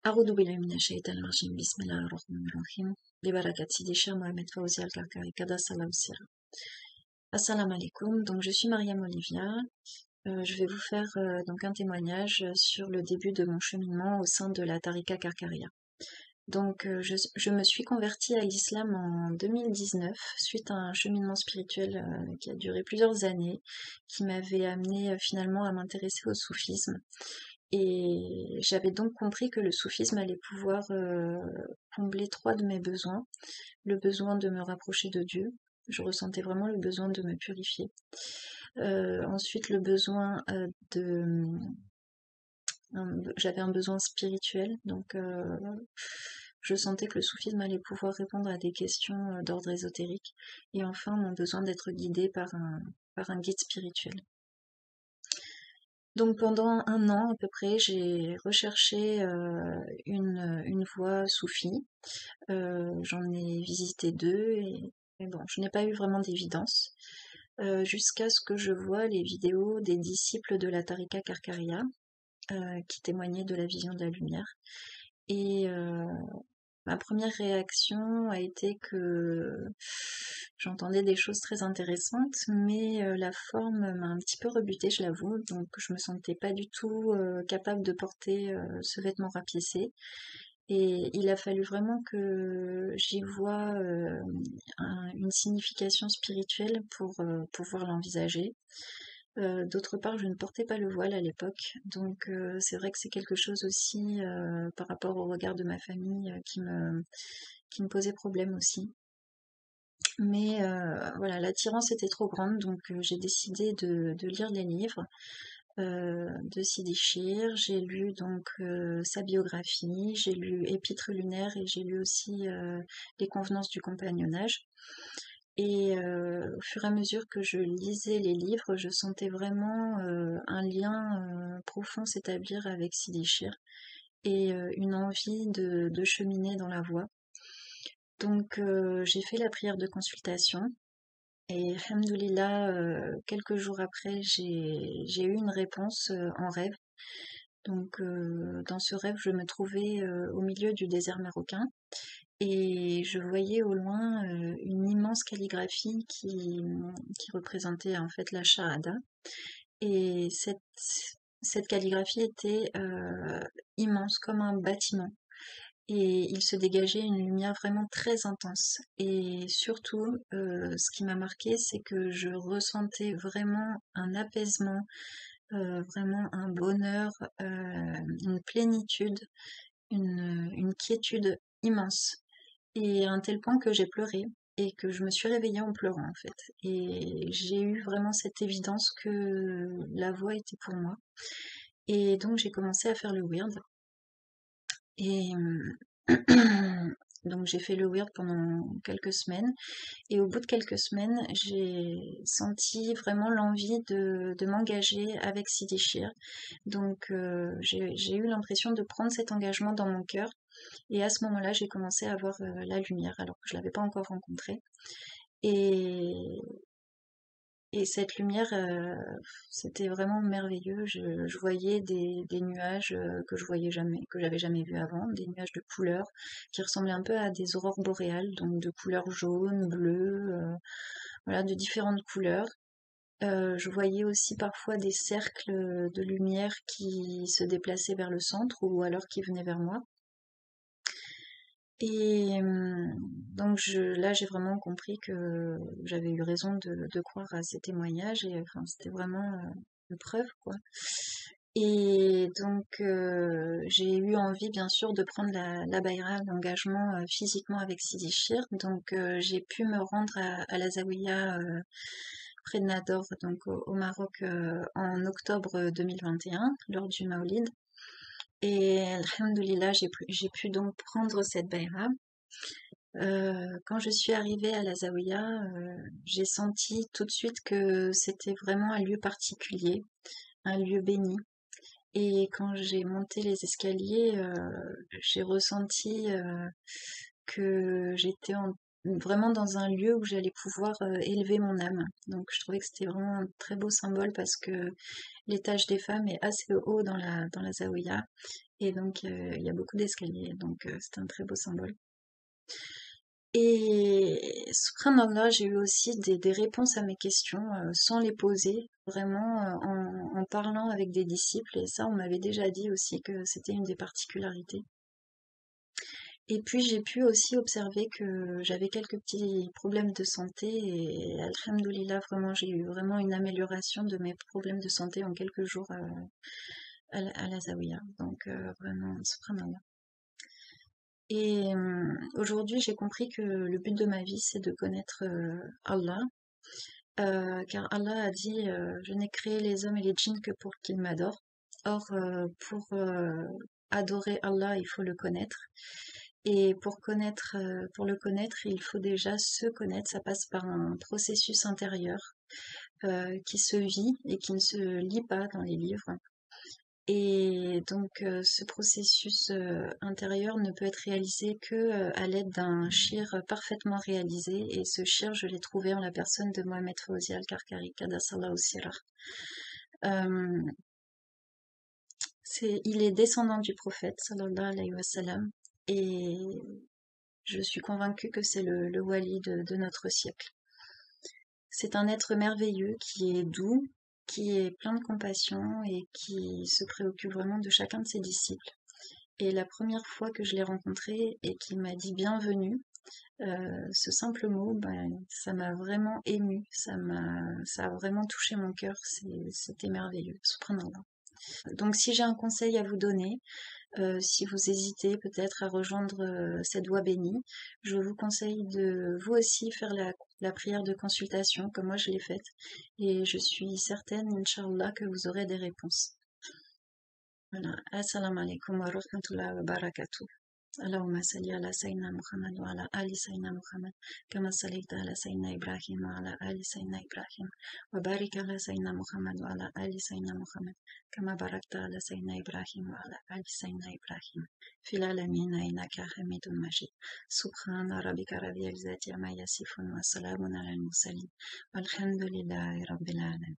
أعوذ بالله من الشيطان الرجيم بسم الله الرحمن الرحيم ببركة سيدي الشيخ Mohamed Fawzi Al-Karkari Qaddas Allah Sira. Assalamu alaikum, donc je suis Mariam Olivia. Je vais vous faire donc un témoignage sur le début de mon cheminement au sein de la Tariqa Karkaria. Donc je me suis convertie à l'islam en 2019 suite à un cheminement spirituel qui a duré plusieurs années, qui m'avait amené finalement à m'intéresser au soufisme. Et j'avais donc compris que le soufisme allait pouvoir combler trois de mes besoins. Le besoin de me rapprocher de Dieu. Je ressentais vraiment le besoin de me purifier. Ensuite, le besoin j'avais un besoin spirituel, donc je sentais que le soufisme allait pouvoir répondre à des questions d'ordre ésotérique. Et enfin, mon besoin d'être guidée par un guide spirituel. Donc pendant un an à peu près, j'ai recherché une voie soufie. J'en ai visité deux et bon, je n'ai pas eu vraiment d'évidence. Jusqu'à ce que je vois les vidéos des disciples de la Tariqa Karkaria qui témoignaient de la vision de la lumière. Et ma première réaction a été que j'entendais des choses très intéressantes, mais la forme m'a un petit peu rebutée, je l'avoue, donc je me sentais pas du tout capable de porter ce vêtement rapiécé. Et il a fallu vraiment que j'y voie une signification spirituelle pour pouvoir l'envisager. D'autre part, je ne portais pas le voile à l'époque, donc c'est vrai que c'est quelque chose aussi par rapport au regard de ma famille qui me posait problème aussi. Mais voilà, l'attirance était trop grande, donc j'ai décidé de lire les livres de Sidi Chir. J'ai lu donc sa biographie, j'ai lu Épître lunaire et j'ai lu aussi Les convenances du compagnonnage. Et au fur et à mesure que je lisais les livres, je sentais vraiment un lien profond s'établir avec Sidi Chir et une envie de cheminer dans la voie. Donc j'ai fait la prière de consultation et alhamdoulilah, quelques jours après, j'ai eu une réponse en rêve. Donc dans ce rêve, je me trouvais au milieu du désert marocain et je voyais au loin une immense calligraphie qui représentait en fait la Shahada. Et cette calligraphie était immense comme un bâtiment. Et il se dégageait une lumière vraiment très intense. Et surtout, ce qui m'a marqué, c'est que je ressentais vraiment un apaisement, vraiment un bonheur, une plénitude, une quiétude immense. Et à un tel point que j'ai pleuré et que je me suis réveillée en pleurant en fait. Et j'ai eu vraiment cette évidence que la voie était pour moi. Et donc j'ai commencé à faire le weird. Et donc j'ai fait le weird pendant quelques semaines. Et au bout de quelques semaines, j'ai senti vraiment l'envie de m'engager avec Sidi Chir. Donc j'ai eu l'impression de prendre cet engagement dans mon cœur. Et à ce moment-là, j'ai commencé à voir la lumière, alors que je l'avais pas encore rencontrée. Et, et cette lumière, c'était vraiment merveilleux. Je voyais des nuages que je voyais jamais, que j'avais jamais vus avant, des nuages de couleurs qui ressemblaient un peu à des aurores boréales, donc de couleurs jaune, bleu, voilà, de différentes couleurs. Je voyais aussi parfois des cercles de lumière qui se déplaçaient vers le centre ou alors qui venaient vers moi. Et donc là, j'ai vraiment compris que j'avais eu raison de croire à ces témoignages et enfin, c'était vraiment une preuve, quoi. Et donc, j'ai eu envie, bien sûr, de prendre la Bayra, l'engagement physiquement avec Sidi Chir. Donc, j'ai pu me rendre à la Zawiya près de Nador, donc au Maroc, en octobre 2021, lors du Maolid. Et alhamdoulilah, j'ai pu donc prendre cette Bayra. Quand je suis arrivée à la Zawiya, j'ai senti tout de suite que c'était vraiment un lieu particulier, un lieu béni. Et quand j'ai monté les escaliers, j'ai ressenti que j'étais vraiment dans un lieu où j'allais pouvoir élever mon âme. Donc je trouvais que c'était vraiment un très beau symbole parce que l'étage des femmes est assez haut dans la zaouïa et donc il y a beaucoup d'escaliers, donc c'est un très beau symbole. Et subhanallah, j'ai eu aussi des réponses à mes questions sans les poser, vraiment en parlant avec des disciples, et ça on m'avait déjà dit aussi que c'était une des particularités. Et puis j'ai pu aussi observer que j'avais quelques petits problèmes de santé et alhamdoulilah, vraiment j'ai eu vraiment une amélioration de mes problèmes de santé en quelques jours à la Zawiya. Donc vraiment, subhanallah. Et aujourd'hui j'ai compris que le but de ma vie c'est de connaître Allah, car Allah a dit je n'ai créé les hommes et les djinns que pour qu'ils m'adorent. Or, pour adorer Allah, il faut le connaître. Et pour le connaître, il faut déjà se connaître. Ça passe par un processus intérieur qui se vit et qui ne se lit pas dans les livres. Et donc, ce processus intérieur ne peut être réalisé que à l'aide d'un shir parfaitement réalisé. Et ce shir, je l'ai trouvé en la personne de Mohamed Fawzi al-Karkari, Qaddasallahu sirah. Il est descendant du prophète, sallallahu alayhi wa sallam, et je suis convaincue que c'est le wali de notre siècle. C'est un être merveilleux qui est doux, qui est plein de compassion et qui se préoccupe vraiment de chacun de ses disciples. Et la première fois que je l'ai rencontré et qu'il m'a dit bienvenue, ce simple mot, ça m'a vraiment émue, ça a vraiment touché mon cœur, c'était merveilleux, subhanallah. Donc si j'ai un conseil à vous donner, si vous hésitez peut-être à rejoindre cette voie bénie, je vous conseille de vous aussi faire la prière de consultation comme moi je l'ai faite et je suis certaine, Inch'Allah, que vous aurez des réponses. Voilà. Assalamu alaikum wa rahmatullahi wa barakatuh. اللهم صل على سيدنا محمد وعلى آل سيدنا محمد كما صليت على سيدنا إبراهيم وعلى آل سيدنا إبراهيم وبارك على سيدنا محمد وعلى آل سيدنا محمد كما باركت على سيدنا إبراهيم وعلى آل سيدنا إبراهيم في العالمين إنك حميد مجيد سبحان ربك رب العزة عما يصفون وسلام على المرسلين والحمد لله رب العالمين.